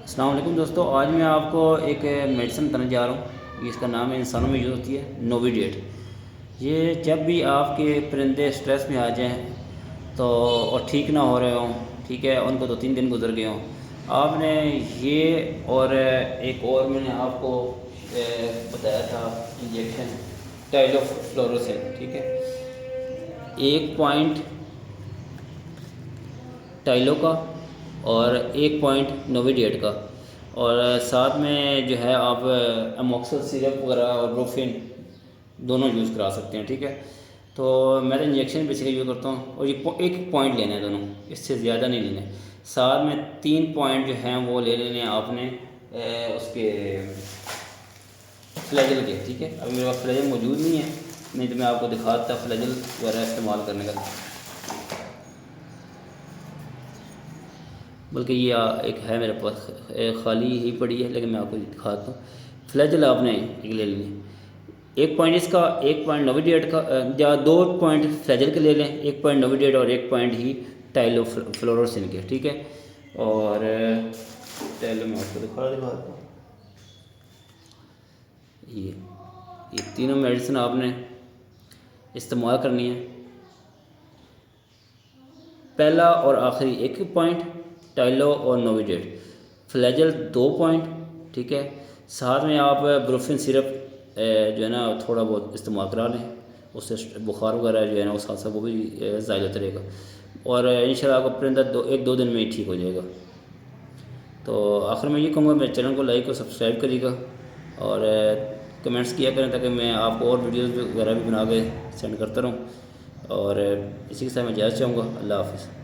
अस्सलाम वालेकुम दोस्तों, आज मैं आपको एक मेडिसिन बताने जा रहा हूँ। इसका नाम है, इंसानों में यूज़ होती है, नोविडेट। ये जब भी आपके परिंदे स्ट्रेस में आ जाएं तो और ठीक ना हो रहे हों, ठीक है, उनको 2-3 दिन गुजर गए हों, आपने ये और एक और मैंने आपको बताया था इंजेक्शन टाइलोफ्लोरोसिन, ठीक है, 1 पॉइंट टाइलो का और 1 पॉइंट नोविडेट का, और साथ में जो है आप अमोक्सल सिरप वगैरह और ब्रोफिन दोनों यूज़ करा सकते हैं, ठीक है। तो मैं तो इंजेक्शन बेसिकली यूज़ करता हूँ, और ये 1 पॉइंट लेना है दोनों, इससे ज़्यादा नहीं लेना है। साथ में 3 पॉइंट जो हैं वो ले लेने हैं आपने उसके फ्लैजल के, ठीक है। अभी मेरे पास फ्लैजल मौजूद नहीं है, नहीं तो मैं आपको दिखाता फ्लैजल वगैरह इस्तेमाल करने का। बल्कि ये एक है मेरे पास, खाली ही पड़ी है, लेकिन मैं आपको दिखाता हूँ। फ्लैजल आपने एक ले लेनी है, 1 पॉइंट इसका, 1 पॉइंट नोविडेट का, या 2 पॉइंट फ्लैजल के ले लें, 1 पॉइंट नोविडेट और 1 पॉइंट ही टाइलोफ्लोरोसिन के, ठीक है। और टाइलो मैं आपको दिखाता हूँ, ये तीनों मेडिसिन आपने इस्तेमाल करनी है। पहला और आखिरी 1 पॉइंट टाइलो और नोविडेट, फ्लैजल 2 पॉइंट, ठीक है। साथ में आप ब्रोफिन सिरप जो है ना थोड़ा बहुत इस्तेमाल करा लें, उससे बुखार वगैरह जो है ना, उस साथ साथ वो भी ज़ायल होता रहेगा, और इंशाल्लाह आपका परिंदा 1-2 दिन में ही ठीक हो जाएगा। तो आखिर में ये कहूँगा, मेरे चैनल को लाइक और सब्सक्राइब करिएगा, और कमेंट्स किया करें, ताकि मैं आपको और वीडियोज़ वगैरह भी बना के सेंड करता रहूँ। और इसी के साथ मैं इजाज़त चाहूँगा। अल्लाह हाफ़िज़।